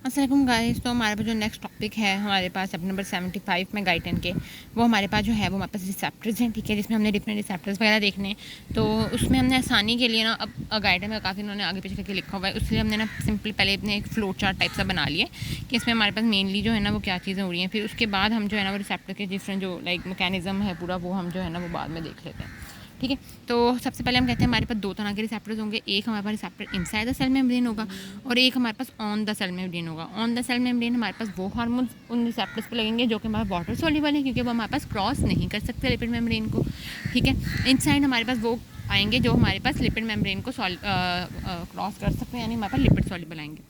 अस्सलाम गाइस। तो हमारे पास जो नेक्स्ट टॉपिक है हमारे पास चैप्टर नंबर 75 में गाइटन के, वो हमारे पास जो है वो हमारे पास रिसेप्टर्स हैं, ठीक है, जिसमें हमने डिफरेंट रिसेप्टर्स वगैरह देखने हैं। तो उसमें हमने आसानी के लिए ना अब गाइटन में काफ़ी उन्होंने आगे पीछे करके लिखा हुआ है, उसलिए हमने ना सिंपल पहले अपने एक फ्लो चार्ट टाइप सा बना लिया कि इसमें हमारे पास मेनली जो है ना वो क्या चीज़ें हो रही हैं। फिर उसके बाद हम जो है ना वो रिसेप्टर के डिफरेंट जो लाइक मैकेनिज्म है पूरा, वो हम जो है ना वो बाद में देख लेते हैं, ठीक है। तो सबसे पहले हम कहते हैं हमारे पास दो तरह के रिसेप्टर्स होंगे। एक हमारे पास receptor inside the cell membrane होगा और एक हमारे पास ऑन द सेल मेम्ब्रेन होगा। ऑन द सेल मेम्ब्रेन हमारे पास वो हार्मोन उन रिसेप्टर्स पे लगेंगे जो कि हमारे वाटर सॉल्युबल है, क्योंकि वो हमारे पास क्रॉस नहीं कर सकते लिपिड मेम्ब्रेन को, ठीक है। इनसाइड हमारे पास वो आएंगे जो हमारे पास लिपिड मेम्ब्रेन को क्रॉस कर सकते हैं, यानी हमारे पास लिपिड सॉल्युबल आएंगे।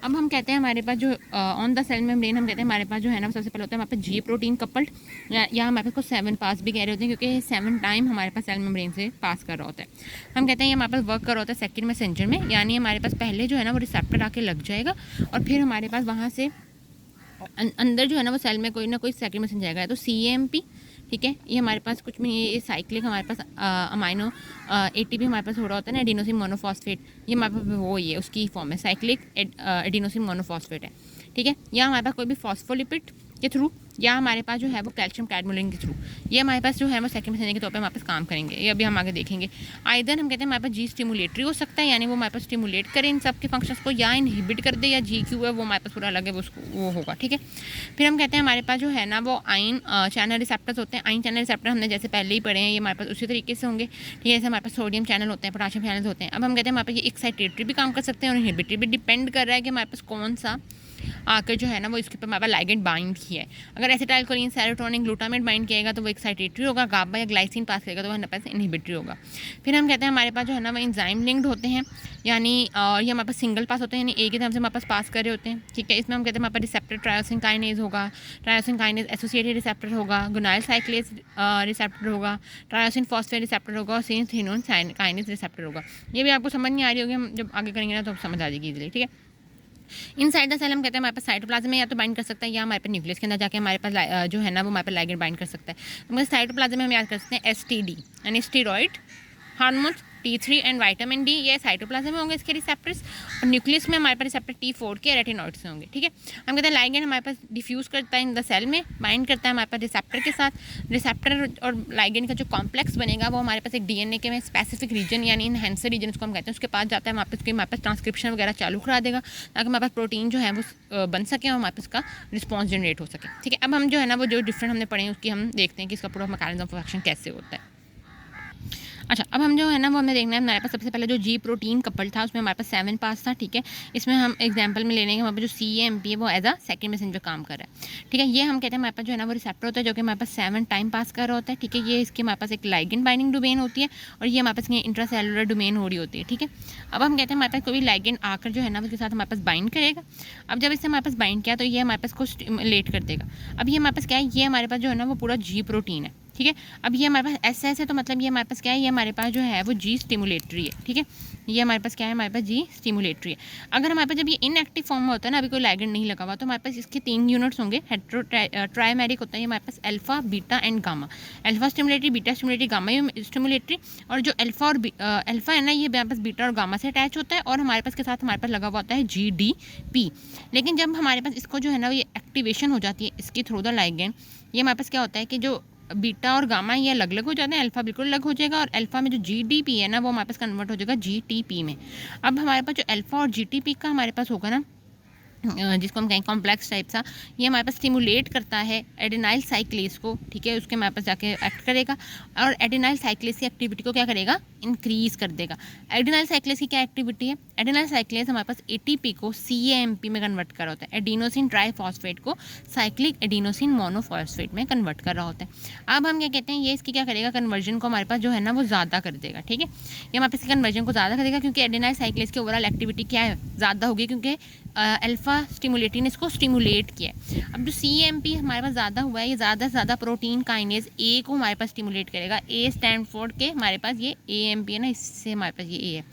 अब हम कहते हैं हमारे पास जो ऑन द सेल मेम्ब्रेन, हम कहते हैं हमारे पास जो है ना सबसे पहले होता है हमारे पास जी प्रोटीन कपल्ड, या हमारे पास को 7 पास भी कह रहे होते हैं, क्योंकि 7 टाइम हमारे पास सेल मेम्ब्रेन से पास कर रहा होता है। हम कहते हैं ये हमारे पास वर्क कर रहा होता है सेकेंड मैसेंजर में, यानी हमारे पास पहले जो है ना वो रिसेप्टर आके लग जाएगा और फिर हमारे पास वहाँ से अंदर जो है ना वो सेल में कोई ना कोई सेकेंड मैसेंजर जाएगा। तो CAMP, ठीक है, ये हमारे पास कुछ भी ये साइक्लिक हमारे पास अमाइनो ATP हमारे पास हो रहा होता है ना, एडिनोसिन मोनोफॉस्फेट, ये हमारे पास वो ही है, उसकी फॉर्म है साइक्लिक एडिनोसिन मोनोफॉस्फेट है, ठीक है। या हमारे पास कोई भी फॉस्फोलिपिड के थ्रू, या हमारे पास जो है वो कैल्शियम कैडमोलिन के थ्रू, ये हमारे पास जो है वो सेकंड मैसेंजर के तौर पे हमारे पास काम करेंगे। ये अभी हम आगे देखेंगे। आइदर हम कहते हैं हमारे पास जी स्टिमुलेटरी हो सकता है, यानी वो हमारे पास स्टिमुलेट करे इन सब के फंक्शंस को, या इनहिबिट कर दे, या GQ है वो हमारे पास पूरा अलग है, वो उसको वो होगा, ठीक है। फिर हम कहते हैं हमारे पास जो है ना वो आयन चैनल रिसेप्टर्स होते हैं। आयन चैनल रिसेप्टर हमने जैसे पहले ही पढ़े हैं, ये हमारे पास उसी तरीके से होंगे, ठीक है। जैसे हमारे पास सोडियम चैनल होते हैं, पोटाशियम चैनल होते हैं। अब हम कहते हैं हमारे पास ये एक्साइटेटरी भी काम कर सकते हैं और इनहिबिटरी भी, डिपेंड कर रहा है कि हमारे पास कौन सा आकर जो है ना वो इसके ऊपर हमारे पास लाइगेंड बाइंड किया है। अगर एसिटाइलकोलिन, सेरोटोनिन, ग्लूटामेट बाइंड किएगा तो वो एक्साइटेटरी होगा, गाबा या ग्लाइसिन पास करेगा तो वो हमारे पास इनहिबिटरी होगा। फिर हम कहते हैं हमारे पास जो है ना वो एंजाइम लिंक्ड होते हैं, यानी ये हमारे पास सिंगल पास होते हैं, यानी एक ही तरफ से हमारे पास कर रहे होते हैं, ठीक है। इसमें हम कहते हैं हमारे पास रिसेप्टर ट्रायोसिन काइनेज होगा, ट्रायोसिन काइनेज एसोसिएटेड रिसेप्टर होगा, गुनाइल साइक्लेज रिसेप्टर होगा, ट्रायोसिन फॉस्फेट रिसेप्टर होगा और सिनथेनोन काइनेज रिसेप्टर होगा। ये भी आपको समझ नहीं आ रही होगी, हम जब आगे करेंगे ना तो समझ आ जाएगी इजीली, ठीक है। इनसाइड द सेल हम कहते हैं हमारे पास साइटोप्लाज्म में या तो बाइंड कर सकता है, या हमारे पास न्यूक्लियस के अंदर जाके हमारे पास जो है ना वो हमारे पास लाइगेंड बाइंड कर सकता है। तो साइटोप्लाज्म में हम याद कर सकते हैं STD यानी steroid hormone T3 and vitamin D, ये साइटोप्लाज्म में होंगे इसके रिसेप्टर्स, और न्यूक्लियस में हमारे पास रिसेप्टर T4 के रेटिनॉइड्स से होंगे, ठीक है। हम कहते हैं लाइगेंड हमारे पास डिफ्यूज़ करता है इन द सेल में, बाइंड करता है हमारे पास रिसेप्टर के साथ। रिसेप्टर और लाइगेंड का जो कॉम्प्लेक्स बनेगा वो हमारे पास एक DNA के में स्पेसिफिक रीजन यानी इनहेंसर रीजन उसको हम कहते हैं, उसके पास जाता है, हमारे पास ट्रांसक्रिप्शन वगैरह चालू करा देगा ताकि हमारे पास प्रोटीन जो है वो बन सके और हमारे पास उसका रिस्पॉन्स जनरेट हो सके, ठीक है। अब हम जो है ना वो जो डिफरेंट हमने पढ़े हैं उसकी हम देखते हैं कि इसका पूरा मैकेनिज्म ऑफ एक्शन कैसे होता है। अच्छा, अब हम जो है ना वो हमें देखना है हमारे पास सबसे पहले जो जी प्रोटीन कपल था उसमें हमारे पास 7 पास था, ठीक है। इसमें हम एग्जांपल में ले लेंगे हमारे पास जो CAMP है वो एज अ सेकंड मैसेंजर काम कर रहा है, ठीक है। ये हम कहते हैं हमारे पास जो है ना वो रिसेप्टर होता है जो कि हमारे पास 7 टाइम पास कर रहा होता है, ठीक है। ये इसके हमारे पास एक लाइगेंड बाइंडिंग डोमेन होती है और ये हमारे पास इंट्रासेलुलर डोमेन हो रही होती है, ठीक है। अब हम कहते हैं हमारे पास कोई भी लाइगेंड आकर जो है ना उसके साथ हमारे पास बाइंड करेगा। अब जब इससे हमारे पास बाइंड किया तो ये हमारे पास को स्टिमुलेट कर देगा। अब ये हमारे पास क्या है, ये हमारे पास जो है ना वो पूरा जी प्रोटीन है, ठीक है। अब ये हमारे पास SS है तो मतलब ये हमारे पास क्या है, ये हमारे पास जो है वो जी स्टिमुलेटरी है, ठीक है। ये हमारे पास क्या है, हमारे पास जी स्टिमुलेटरी है। अगर हमारे पास जब ये इनएक्टिव फॉर्म में होता है ना, अभी कोई लाइगेंड नहीं लगा हुआ, तो हमारे पास इसके 3 यूनिट्स होंगे। हेट्रो ट्राइमेरिक होता है ये हमारे पास alpha, beta and gamma. Alpha stimulatory, beta stimulatory, gamma stimulatory. और जो अल्फा है ना ये हमारे पास बीटा और गामा से अटैच होता है और हमारे पास के साथ हमारे पास लगा हुआ होता है GDP। लेकिन जब हमारे पास इसको जो है ना ये एक्टिवेशन हो जाती है इसकी थ्रू द लाइगेंड, ये हमारे पास क्या होता है कि जो बीटा और गामा ये अलग अलग हो जाते हैं, अल्फा बिल्कुल अलग हो जाएगा और अल्फा में जो GDP है ना वो हमारे पास कन्वर्ट हो जाएगा GTP में। अब हमारे पास जो अल्फा और GTP का हमारे पास होगा ना जिसको हम कहें कॉम्प्लेक्स टाइप सा, ये हमारे पास स्टिमुलेट करता है एडेनाइल साइक्लेज को, ठीक है। उसके हमारे पास जाके एक्ट करेगा और एडेनाइल साइक्लेज की एक्टिविटी को क्या करेगा, इंक्रीज कर देगा। एडेनाइल साइक्लेज की क्या एक्टिविटी है, एडेनाइल साइक्लेज हमारे पास ATP को CAMP में कन्वर्ट कर रहा होता है, एडिनोसिन ट्राइफॉस्फेट को साइक्लिक एडिनोसिन मोनोफॉस्फेट में कन्वर्ट कर रहा होता है। अब हम क्या कहते हैं, ये इसकी क्या करेगा, कन्वर्जन को हमारे पास जो है ना वो ज़्यादा कर देगा, ठीक है। ये हमारे पास कन्वर्जन को ज़्यादा करेगा क्योंकि एडेनाइल साइक्लेज की ओवरऑल एक्टिविटी क्या है, ज़्यादा होगी, क्योंकि अल्फा स्टिमुलेटरी ने इसको स्टिमुलेट किया है। अब जो CAMP हमारे पास ज़्यादा हुआ है, ये ज़्यादा से ज़्यादा प्रोटीन काइनेज A को हमारे पास स्टिमुलेट करेगा। A स्टैंड फॉर के हमारे पास ये AMP है ना, इससे हमारे पास ये A है।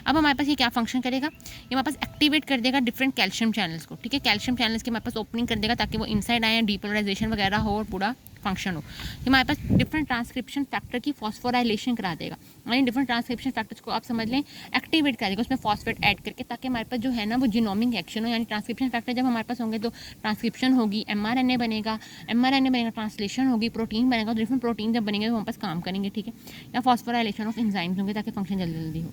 अब हमारे पास ये क्या फंक्शन करेगा, ये हमारे पास एक्टिवेट कर देगा डिफरेंट कैल्शियम चैनल्स को, ठीक है। कैल्शियम चैनल्स की हमारे पास ओपनिंग कर देगा ताकि वो इनसाइड आए, डीपोलराइजेशन वगैरह हो और पूरा फंक्शन हो, कि हमारे पास डिफरेंट ट्रांसक्रिप्शन फैक्टर की फॉस्फोराइलेशन करा देगा, यानी डिफरेंट ट्रांसक्रिप्शन फैक्टर्स को आप समझ लें एक्टिवेट कर देगा उसमें फॉस्फेट ऐड करके, ताकि हमारे पास जो है ना वो जीनोमिक एक्शन हो, यानी ट्रांसक्रिप्शन फैक्टर जब हमारे पास होंगे तो ट्रांसक्रिप्शन होगी, mRNA बनेगा, ट्रांसलेशन होगी, प्रोटीन बनेगा, तो डिफरेंट प्रोटीन जब बनेंगे तो हमारे पास काम करेंगे, ठीक है, या फॉस्फोराइलेशन ऑफ एंजाइम्स होंगे ताकि फंक्शन जल्दी जल्दी हो,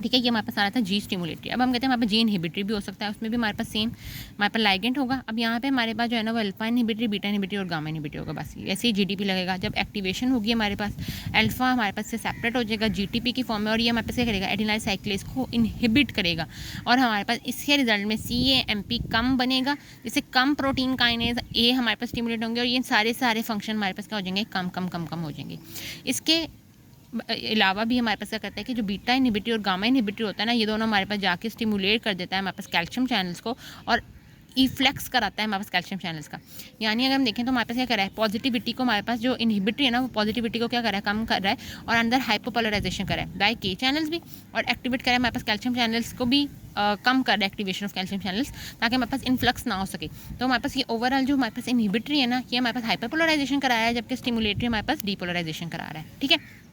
ठीक है। ये हमारे पास आ रहा था जी स्टिमुलेटरी। अब हम कहते हैं हमारे पास जी इनहिबिटरी भी हो सकता है, उसमें भी हमारे पास सेम हमारे पास लाइगेंट होगा। अब यहाँ पे हमारे पास जो है ना वो अल्फा इनहिबिटरी, बीटा इनहिबिटरी और गामा इनहिबिटरी होगा, बस ऐसे ही जीटीपी लगेगा। जब एक्टिवेशन होगी हमारे पास अल्फा हमारे पास से सेपरेट हो जाएगा जीटीपी की फॉर्म में, और ये हमारे पास क्या करेगा, एडिनाइल साइक्लेज को इनहिबिट करेगा, और हमारे पास इसके रिजल्ट में CAMP कम बनेगा, जिससे कम प्रोटीन काइनेज ए हमारे पास स्टिमुलेट होंगे, और ये सारे फंक्शन हमारे पास क्या हो जाएंगे, कम हो जाएंगे। इसके अलावा भी हमारे पास क्या करता है कि जो बीटा इनहिबिटरी और गामा इनहिबिटरी होता है ना, ये दोनों हमारे पास जाके स्टिमुलेट कर देता है हमारे पास कैल्शियम चैनल्स को, और इफ्लेक्स कराता है हमारे पास कैल्शियम चैनल्स का। यानी अगर हम देखें तो हमारे पास क्या कर रहा है, पॉजिटिविटी को हमारे पास जो इनहिबिटरी है ना वो पॉजिटिविटी को क्या कर रहा है, कम कर रहा है, और अंदर हाइपोपोलराइजेशन कर रहा है बाय के चैनल्स भी, और एक्टिवेट कर रहा है हमारे पास कैल्शियम चैनल्स को भी कम कर रहा है, एक्टिवेशन ऑफ कैल्शियम चैनल्स, ताकि हमारे पास इन्फ्लक्स ना हो सके। तो हमारे पास ये ओवरऑल जो हमारे पास इनहिबिटरी है ना, ये हमारे पास हाइपरपोलराइजेशन करा रहा है, जबकि स्टिमुलेटरी हमारे पास डीपोलराइजेशन करा रहा है, ठीक है।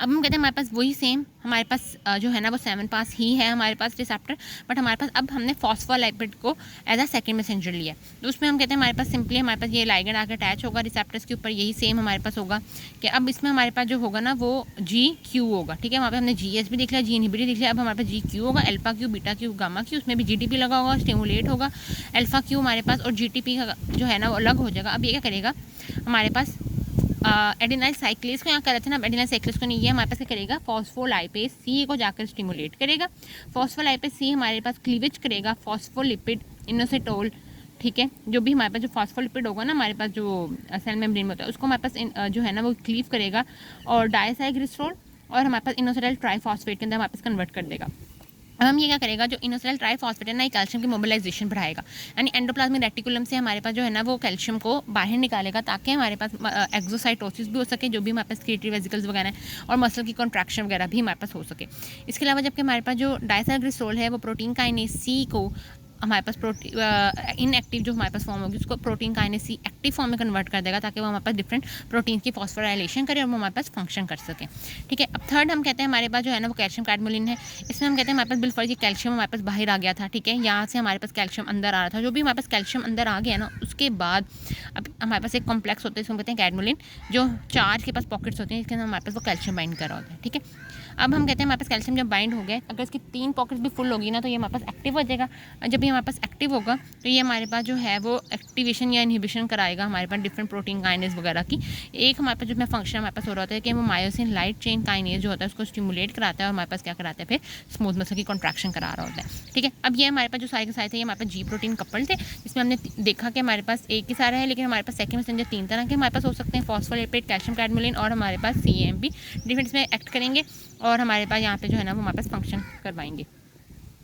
अब हम कहते हैं हमारे पास वही सेम हमारे पास जो है ना वो 7 पास ही है हमारे पास रिसेप्टर, बट हमारे पास अब हमने फॉस्फोलाइपिड को एज अ सेकंड मैसेंजर लिया। तो उसमें हम कहते हैं हमारे पास सिंपली हमारे पास ये लाइगेंड आकर अटैच होगा रिसेप्टर्स के ऊपर, यही सेम हमारे पास होगा कि अब इसमें हमारे पास जो होगा ना वो GQ होगा, ठीक है। वहाँ पर हमने GS भी देख लिया, जी इनहिबिटरी देख लिया, अब हमारे पास GQ होगा, alpha Q, beta Q, gamma Q, उसमें भी GTP लगा होगा, स्टिमुलेट होगा अल्फा क्यू हमारे पास, और GTP का जो है ना वो अलग हो जाएगा। अब ये क्या करेगा हमारे पास एडिनाइल साइक्लेज को यहाँ कर रहे थे ना, एडिनाइल साइक्लेज को नहीं, ये हमारे पास क्या करेगा, फॉस्फोलाइपेज C को जाकर स्टिमुलेट करेगा। फॉस्फोलाइपेज C हमारे पास क्लीवेज करेगा फॉस्फोलिपिड इनोसिटोल, ठीक है। जो भी हमारे पास जो फॉस्फोलिपिड होगा ना हमारे पास जो सेल मेम्ब्रेन में होता है, उसको हमारे पास जो है ना वो क्लीव करेगा, और डायसाइग्लिसरॉल और हमारे पास इनोसिटाइल ट्राइफॉस्फेट के अंदर हमारे पास कन्वर्ट कर देगा। अब हम ये क्या करेगा, जो इनोसिटाइल ट्राइफॉस्फेट है ना, कैल्शियम की मोबिलाइजेशन बढ़ाएगा, यानी एंडोप्लाज्मिक रेटिकुलम से हमारे पास जो है ना वो कैल्शियम को बाहर निकालेगा, ताकि हमारे पास एक्सोसाइटोसिस भी हो सके, जो भी हमारे पास क्रिएटिव वेसिकल्स वगैरह है, और मसल की कॉन्ट्रैक्शन वगैरह भी हमारे पास हो सके। इसके अलावा जबकि हमारे पास जो डायसाइग्लिसरॉल है वो प्रोटीन काइनेज C को हमारे पास इनएक्टिव जो हमारे पास फॉर्म होगी उसको protein kinase C active form में कन्वर्ट कर देगा, ताकि वो हमारे पास डिफरेंट प्रोटीन की फॉस्फोराइलेशन करे और वो हमारे पास फंक्शन कर सके, ठीक है। अब थर्ड हम कहते हैं हमारे पास जो है ना वो कैल्शियम कैडमोलिन है। इसमें हम कहते हैं हमारे पास बिल्कुल ये कैल्शियम हमारे पास बाहर आ गया था, ठीक है, यहाँ से हमारे पास कैल्शियम अंदर आ रहा था। जो भी हमारे पास कैल्शियम अंदर आ गया ना, उसके बाद अब हमारे पास एक कॉम्प्लेक्स होता है जिसको कहते हैं कैडमोलिन, जो 4 के पास पॉकेट्स होते हैं, इसके अंदर हमारे पास वो कैल्शियम बाइंड कर रहा होता है, ठीक है। अब हम कहते हैं हमारे पास कैल्शियम जब बाइंड हो गया, अगर इसकी 3 पॉकेट्स भी फुल होगी ना तो ये हमारे पास एक्टिव हो जाएगा। जब ये हमारे पास एक्टिव होगा तो ये हमारे पास जो है वो एक्टिवेशन या इनहिबिशन कराएगा हमारे पास डिफरेंट प्रोटीन काइनेज वगैरह की। एक हमारे पास जो में फंक्शन हमारे पास हो रहा होता है कि वो मायोसिन लाइट चेन काइनेज जो होता है उसको स्टिमुलेट कराता है, और हमारे पास क्या कराता है, फिर स्मूथ मसल की कॉन्ट्रैक्शन करा रहा होता है, ठीक है। अब ये हमारे पास जो सारे के सारे थे ये हमारे पास G प्रोटीन कपल थे, जिसमें हमने देखा कि हमारे पास एक ही सारा है, लेकिन हमारे पास सेकंड मैसेंजर 3 तरह के हमारे पास हो सकते हैं, फॉस्फोलिपिड, कैल्शियम कैडमोलिन और हमारे पास CAMP डिफरेंट में एक्ट करेंगे, और हमारे पास यहाँ पे जो है ना वो हमारे पास फंक्शन करवाएंगे।